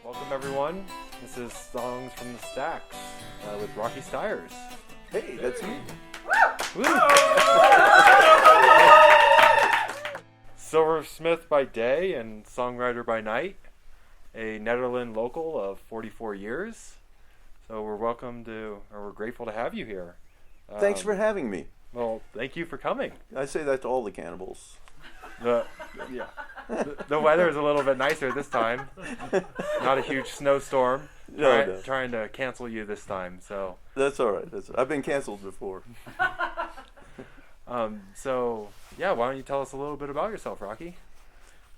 Welcome everyone. This is Songs from the Stacks with Rocky Stiers. Hey, that's me. Woo! Silversmith by day and songwriter by night. A Nederland local of 44 years. So we're grateful to have you here. Thanks for having me. Well, thank you for coming. I say that to all the cannibals. The weather is a little bit nicer this time. Not a huge snowstorm. Trying to cancel you this time. So that's all right. I've been canceled before. So yeah, why don't you tell us a little bit about yourself, Rocky?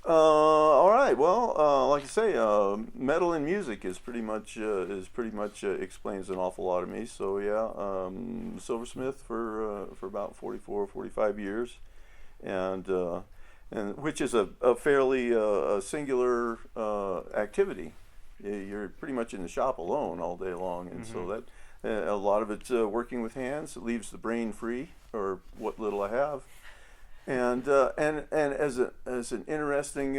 All right. Well, like I say, metal and music is pretty much explains an awful lot of me. So yeah, silversmith for about 45 years, and which is a fairly singular activity. You're pretty much in the shop alone all day long, and so that a lot of it's working with hands. It leaves the brain free, or what little I have. And as an interesting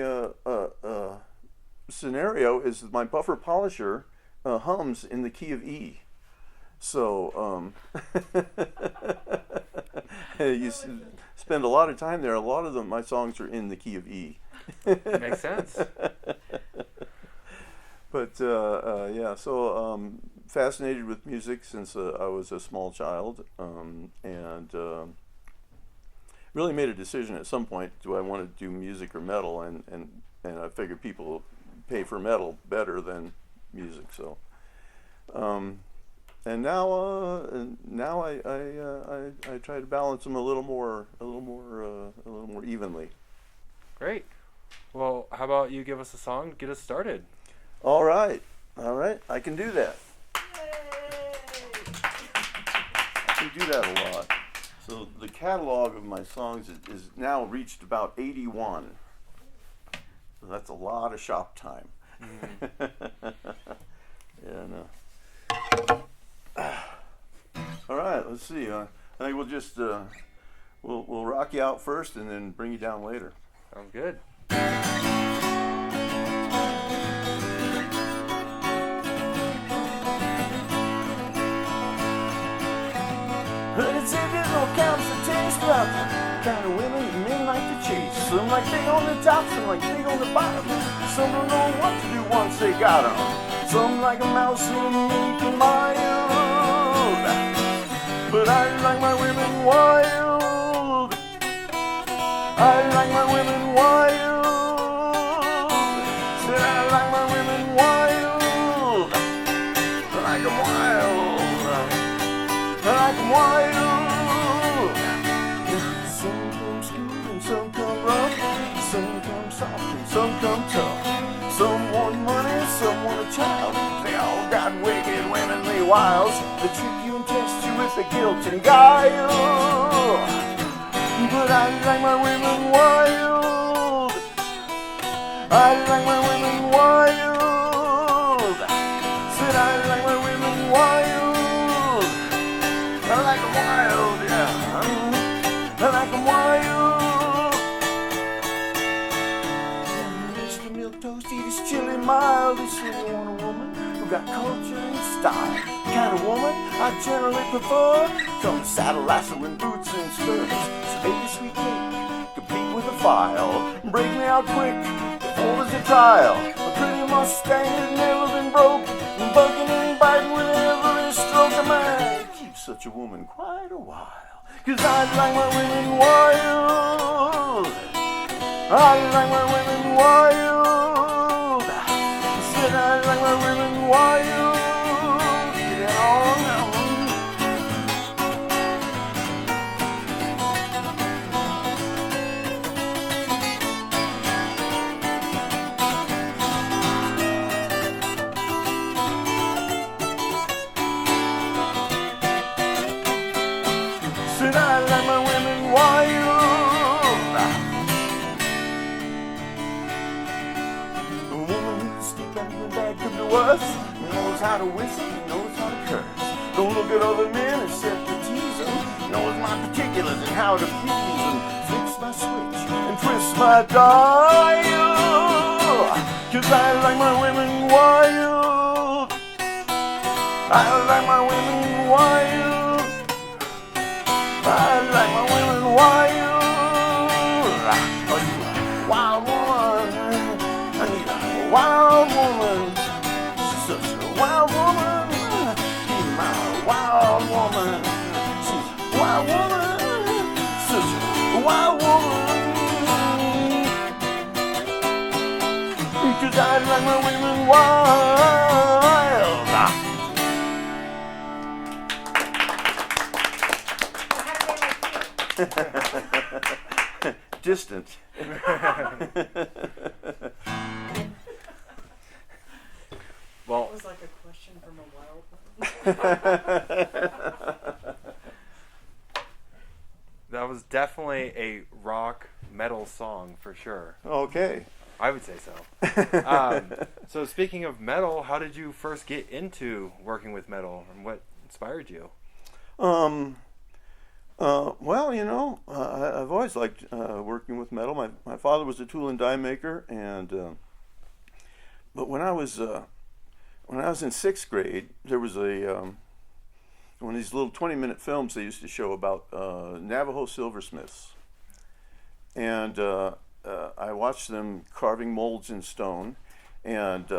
scenario is my buffer polisher hums in the key of E. So you spend a lot of time there. A lot of my songs are in the key of E. Makes sense. But yeah, so fascinated with music since I was a small child, and really made a decision at some point: do I want to do music or metal? And I figured people pay for metal better than music. So, and now I try to balance them a little more evenly. Great. Well, how about you give us a song to get us started? All right, I can do that. I can do that a lot. So the catalog of my songs is now reached about 81. So that's a lot of shop time. And all right, let's see. I think we'll just we'll rock you out first and then bring you down later. Sounds good. It's there's no counts to taste about the kind of women that men like to chase. Some like big on the top, some like big on the bottom. Some don't know what to do once they got 'em. Some like a mouse and meek and mild. But I like my women wild. I like my women wild. Said I like my women wild. I like 'em wild. I like 'em wild. Some come smooth and some come rough. Some come soft and some come tough. Some want money, some want a child. They all got wicked womanly wiles that trick you and test you with the guilt and guile. But I like my women wild. I like my women wild. Said I like my women wild. I like 'em wild, yeah. I like 'em wild. Mr. Milquetoast, eat his chili mild. He said you want a woman who got culture and style. The kind of woman I generally prefer. Come saddle lassoing boots and spurs. So bake a sweet cake, complete with a file. Break me out quick before there's a trial. A pretty Mustang has never been broke. Bugging and biting with every stroke of mine. Such a woman quite a while. 'Cause I like my women wild. I like my women wild. Said I like my women wild. Get on now. Said I like my women wild. A woman who's stick back when bad come to us. Knows how to whistle, knows how to curse. Don't look at other men except to tease them. Knows my particulars and how to please them. Flicks my switch and twists my dial. 'cause I like my women wild. I like my women wild. I like my women wild. Are you a wild woman? I need a wild woman. She's such a wild woman. She's my wild woman. She's a wild woman. Such a wild woman. Because I like my women wild. Distant. Well, That was like a question from a wild one. that was definitely a rock metal song for sure. Okay. I would say so. So speaking of metal, how did you first get into working with metal, and what inspired you? Well, you know, I've always liked working with metal. My father was a tool and die maker, and but when I was in sixth grade, there was one of these little 20-minute films they used to show about Navajo silversmiths, and I watched them carving molds in stone, and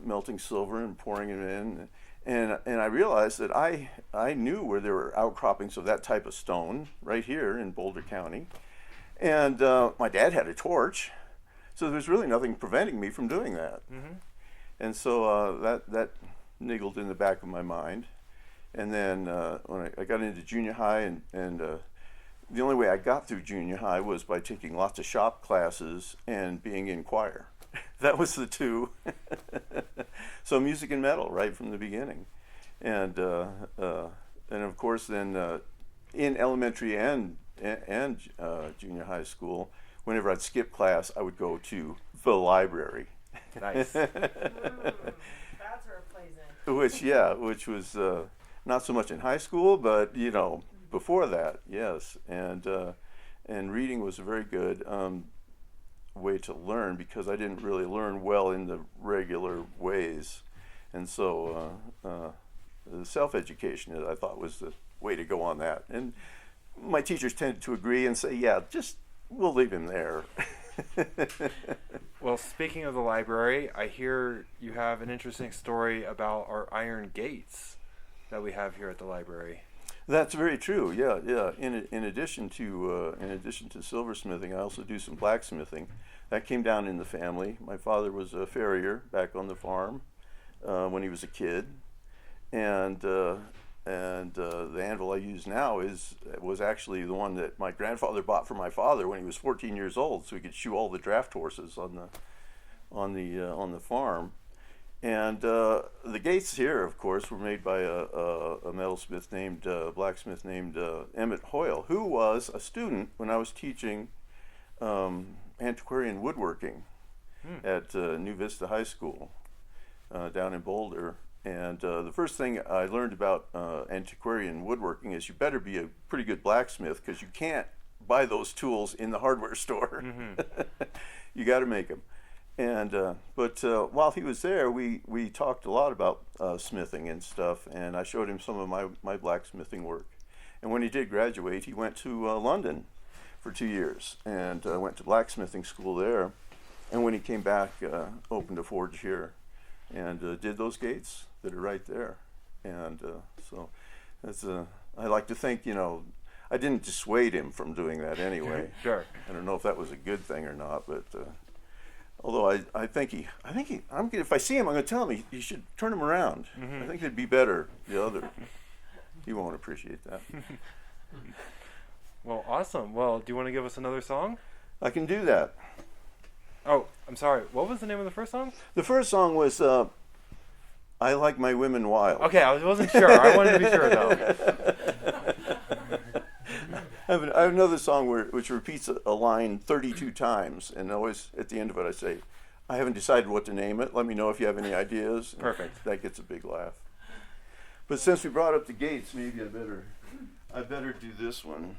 melting silver and pouring it in. And I realized that I knew where there were outcroppings of that type of stone right here in Boulder County. And my dad had a torch, so there was really nothing preventing me from doing that. Mm-hmm. And so that niggled in the back of my mind. And then when I got into junior high, and the only way I got through junior high was by taking lots of shop classes and being in choir. That was the two. So music and metal right from the beginning, and of course then in elementary and junior high school, whenever I'd skip class, I would go to the library. Nice. That's where it plays in. Which was not so much in high school, but you know before that, yes, and reading was a very good way to learn, because I didn't really learn well in the regular ways, and so the self-education I thought was the way to go on that. And my teachers tended to agree and say, yeah, just we'll leave him there. Well, speaking of the library, I hear you have an interesting story about our iron gates that we have here at the library. That's very true. Yeah. In addition to silversmithing, I also do some blacksmithing. That came down in the family. My father was a farrier back on the farm when he was a kid, and the anvil I use now was actually the one that my grandfather bought for my father when he was 14 years old, so he could shoe all the draft horses on the farm. And the gates here, of course, were made by a metalsmith blacksmith named Emmett Hoyle, who was a student when I was teaching antiquarian woodworking at New Vista High School down in Boulder. And the first thing I learned about antiquarian woodworking is you better be a pretty good blacksmith, because you can't buy those tools in the hardware store. Mm-hmm. You got to make them. And but while he was there, we talked a lot about smithing and stuff, and I showed him some of my blacksmithing work. And when he did graduate, he went to London for 2 years and went to blacksmithing school there. And when he came back, opened a forge here and did those gates that are right there. And so that's I like to think, you know, I didn't dissuade him from doing that anyway. Sure. I don't know if that was a good thing or not, but. Although I think if I see him, I'm going to tell him he should turn him around. Mm-hmm. I think it'd be better the other. He won't appreciate that. Well, awesome. Well, do you want to give us another song? I can do that. Oh, I'm sorry. What was the name of the first song? The first song was I Like My Women Wild. Okay, I wasn't sure. I wanted to be sure, though. I have another song which repeats a line 32 times, and always at the end of it I say, I haven't decided what to name it. Let me know if you have any ideas. Perfect. That gets a big laugh. But since we brought up the gates, maybe I better do this one.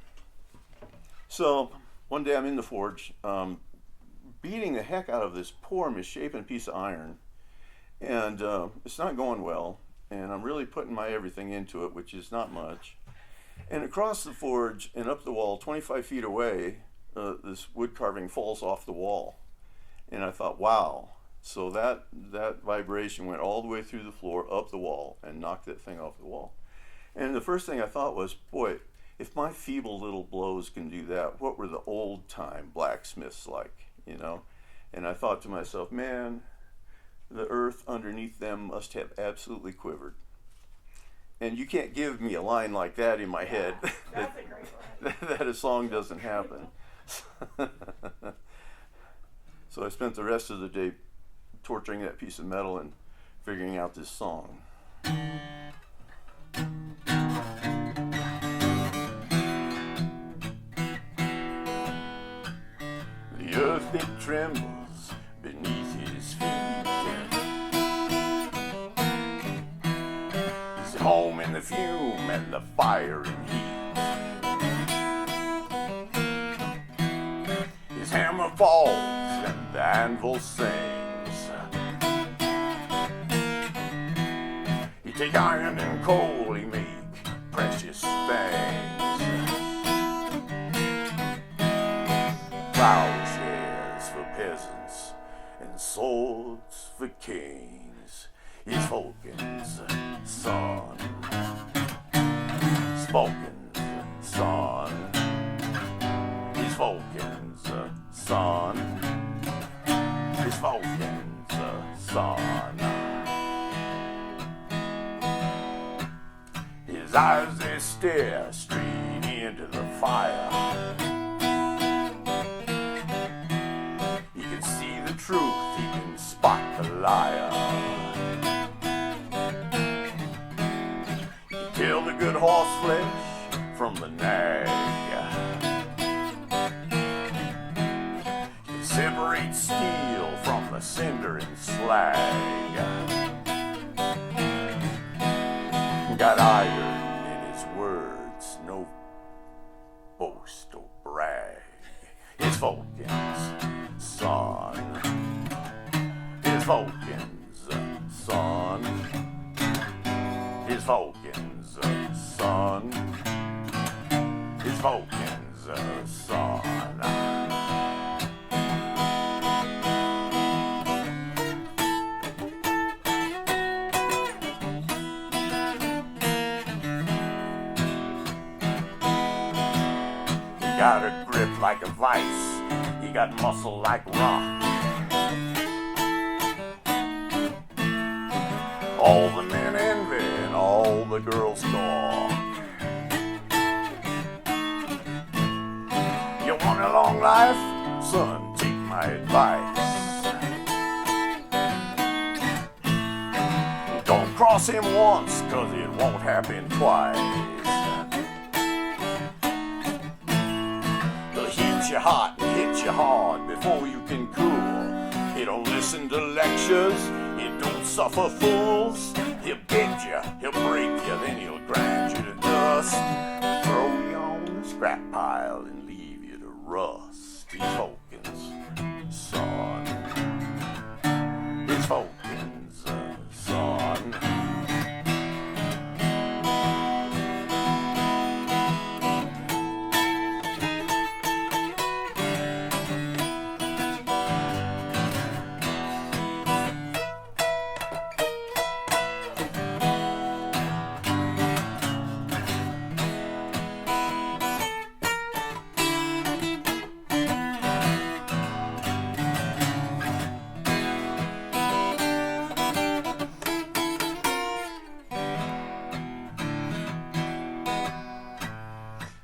So one day I'm in the forge, beating the heck out of this poor misshapen piece of iron, and it's not going well, and I'm really putting my everything into it, which is not much. And across the forge and up the wall, 25 feet away, this wood carving falls off the wall. And I thought, wow. So that vibration went all the way through the floor, up the wall, and knocked that thing off the wall. And the first thing I thought was, boy, if my feeble little blows can do that, what were the old time blacksmiths like, you know? And I thought to myself, man, the earth underneath them must have absolutely quivered. And you can't give me a line like that in my head. That's a great line. that a song doesn't happen. So I spent the rest of the day torturing that piece of metal and figuring out this song. The earth it trembles beneath his feet. He's home in the fume and the fire and heat. His hammer falls and the anvil sings. He take iron and coal, he make precious things. Plowshares for peasants and swords for kings. He's Vulcan's son. He's Vulcan's son. He's Vulcan's son. He's Vulcan's son. His eyes they stare straight into the fire. He can see the truth, he can spot the liar. He can tell the good horse flesh from the nag. He can separate steel from the cinder and slag. Got iron in his words, no boast or brag. It's Vulcan's son. It's Vulcan's son. It's Vulcan's son. It's Vulcan's son. He got a grip like a vice. He got muscle like rock. All the men envy and all the girls stalk. You want a long life? Son, take my advice. Don't cross him once, 'cause it won't happen twice. Hit you hot and hit you hard before you can cool. He don't listen to lectures, he don't suffer fools. He'll bend you, he'll break you, then he'll grind you to dust. Throw you on the scrap pile and leave you to rust. He's Vulcan's son. He's Vulcan's son.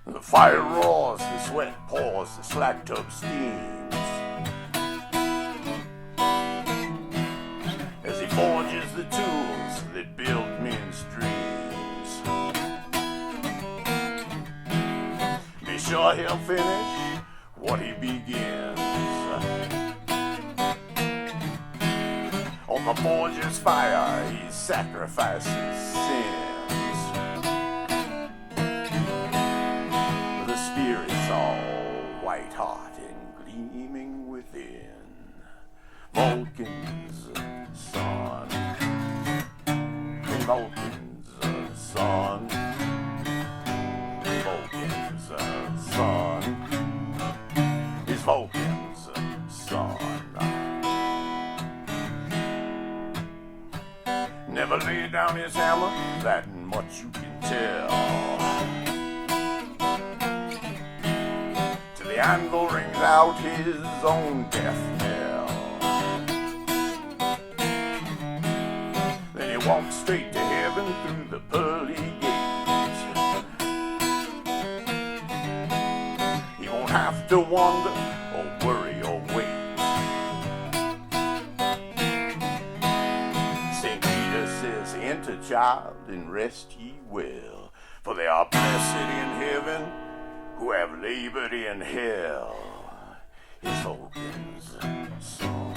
The fire roars, the sweat pours, the slack tub steams. As he forges the tools that build men's dreams. Be sure he'll finish what he begins. On the forge's fire, he sacrifices sins. The spirit's all white hot and gleaming within. Vulcan's son. Vulcan's son. Vulcan's son. He's Vulcan's son. Never laid down his hammer, that much you can tell. Till the anvil rings out his own death knell. Then he walks straight to heaven through the pearly gates. He won't have to wonder or worry or wait. St. Peter says, enter, child, and rest ye well, for they are blessed in heaven who have labored in hell. His Vulcan's son.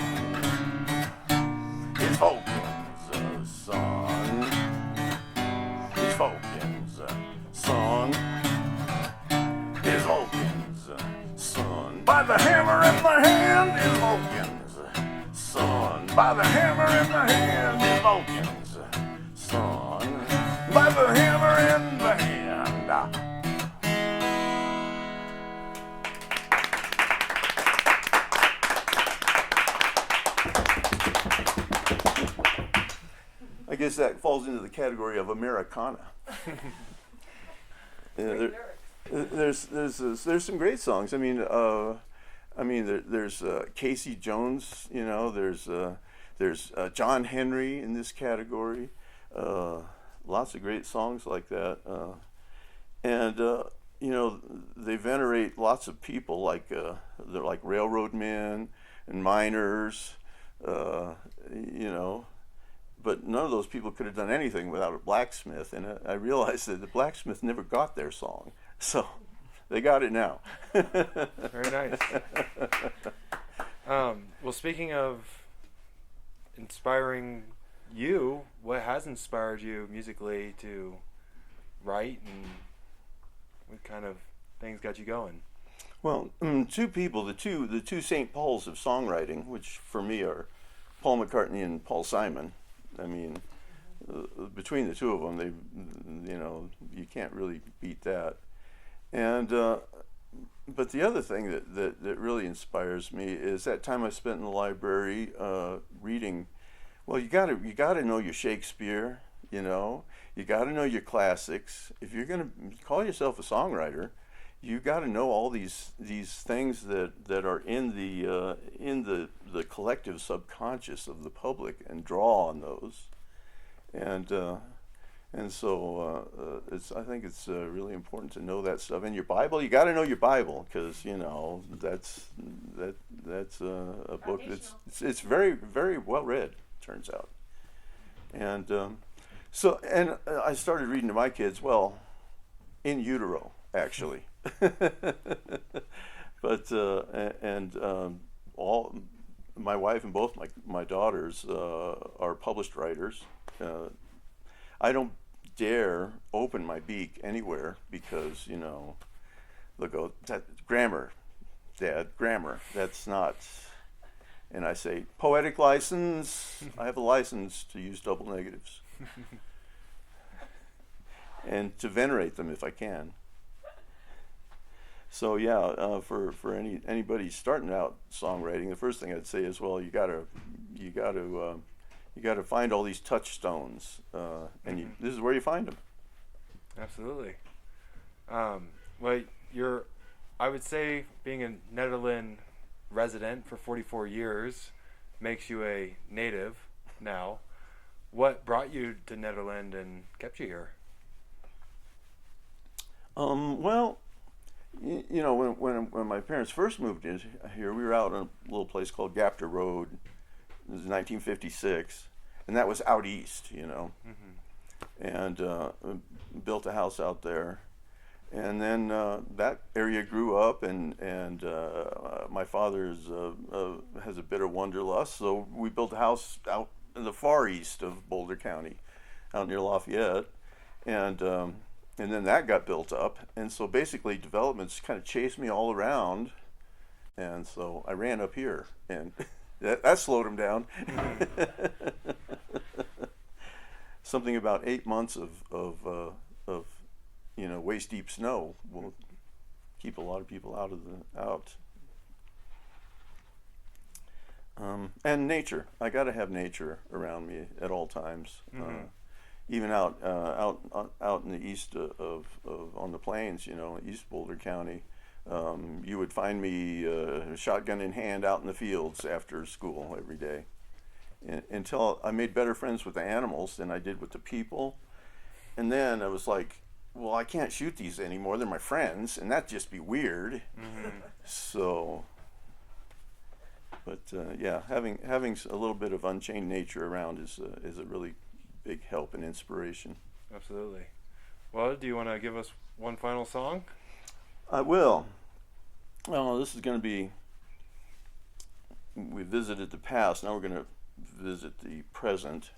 His Vulcan's son. His Vulcan's son. His Vulcan's son. By the hammer in the hand, his Vulcan's son. By the hammer in the hand, his Vulcan's son. By the hammer in the hand. I guess that falls into the category of Americana. There's some great songs. I mean, there's Casey Jones. You know, there's John Henry in this category. Lots of great songs like that. And you know, they venerate lots of people like they're like railroad men and miners. You know. But none of those people could have done anything without a blacksmith, and I realized that the blacksmith never got their song, so they got it now. Very nice. Well, speaking of inspiring you, what has inspired you musically to write, and what kind of things got you going? Well, two people, the two St. Pauls of songwriting, which for me are Paul McCartney and Paul Simon. I mean, between the two of them, you know, you can't really beat that. And but the other thing that really inspires me is that time I spent in the library reading. Well, you gotta know your Shakespeare. You know, you gotta know your classics. If you're gonna call yourself a songwriter, you got to know all these things that are in the collective subconscious of the public and draw on those, and so I think it's really important to know that stuff. And your Bible, you got to know your Bible, because you know that's a book it's very, very well read, turns out. And so I started reading to my kids, well, in utero, actually. But all my wife and both my daughters are published writers. I don't dare open my beak anywhere because, you know, they'll go, that grammar, Dad, grammar, that's not. And I say, poetic license, I have a license to use double negatives and to venerate them if I can. So yeah, for anybody starting out songwriting, the first thing I'd say is, well, you gotta find all these touchstones, and this is where you find them. Absolutely. Well, I would say being a Nederland resident for 44 years makes you a native now. What brought you to Nederland and kept you here? Well, you know, when my parents first moved in here, we were out on a little place called Gapter Road. It was 1956, and that was out east, you know. Mm-hmm. And built a house out there, and then that area grew up, and my father has a bit of wanderlust, so we built a house out in the far east of Boulder County, out near Lafayette, and then that got built up, and so basically developments kind of chased me all around, and so I ran up here, and That slowed him down. Something about 8 months of waist deep snow will keep a lot of people out. And nature. I got to have nature around me at all times. Even out in the east on the plains, East Boulder County, you would find me shotgun in hand out in the fields after school every day, until I made better friends with the animals than I did with the people. And then I was like, well, I can't shoot these anymore. They're my friends, and that'd just be weird. So, but yeah, having a little bit of unchained nature around is a really big help and inspiration. Absolutely. Well, do you want to give us one final song? I will. Oh, this is going to be, we visited the past, now we're going to visit the present.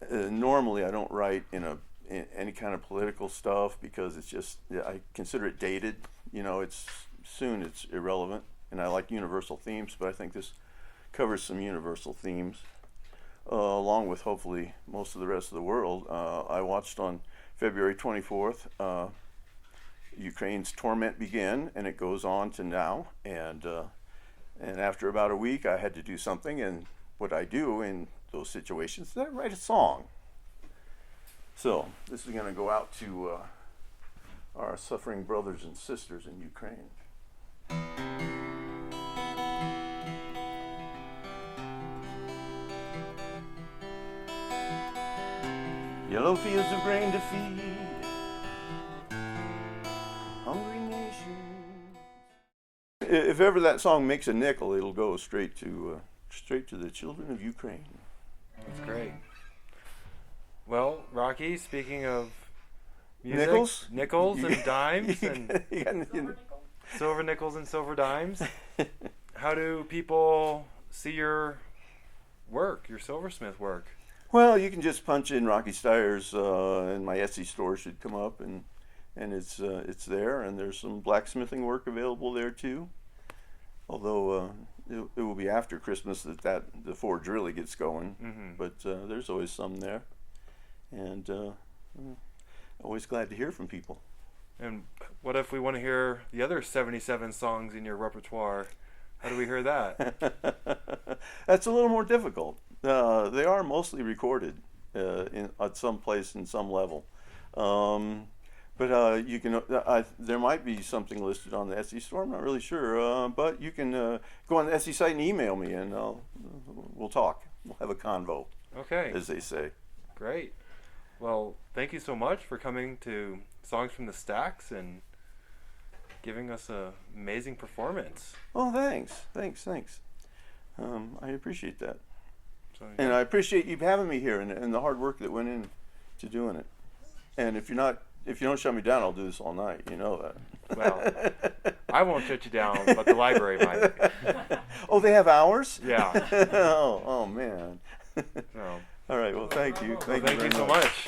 Normally I don't write in any kind of political stuff because it's just, I consider it dated. It's irrelevant, and I like universal themes, but I think this covers some universal themes. Along with hopefully most of the rest of the world. I watched on February 24th, Ukraine's torment began, and it goes on to now. And after about a week, I had to do something, and what I do in those situations is I write a song. So this is going to go out to our suffering brothers and sisters in Ukraine. Yellow fields of grain to feed hungry nations. If ever that song makes a nickel, it'll go straight to the children of Ukraine. That's great. Well, Rocky, speaking of music, nickels and dimes and silver nickels and silver dimes, how do people see your work, your silversmith work? Well, you can just punch in Rocky Stiers, and my Etsy store should come up, and it's there, and there's some blacksmithing work available there too. Although it will be after Christmas that the forge really gets going, but there's always some there, and always glad to hear from people. And what if we want to hear the other 77 songs in your repertoire? How do we hear that? That's a little more difficult. They are mostly recorded at some place in some level. But you can. There might be something listed on the Etsy store. I'm not really sure. But you can go on the Etsy site and email me, and we'll talk. We'll have a convo. Okay. As they say. Great. Well, thank you so much for coming to Songs from the Stacks and giving us an amazing performance. Oh, thanks. I appreciate that. So, And I appreciate you having me here and the hard work that went into doing it. And if you don't shut me down, I'll do this all night. You know that. Well, I won't shut you down, but the library might. Oh, they have hours? Yeah. oh man. So, All right. Well, thank you. thank you so much.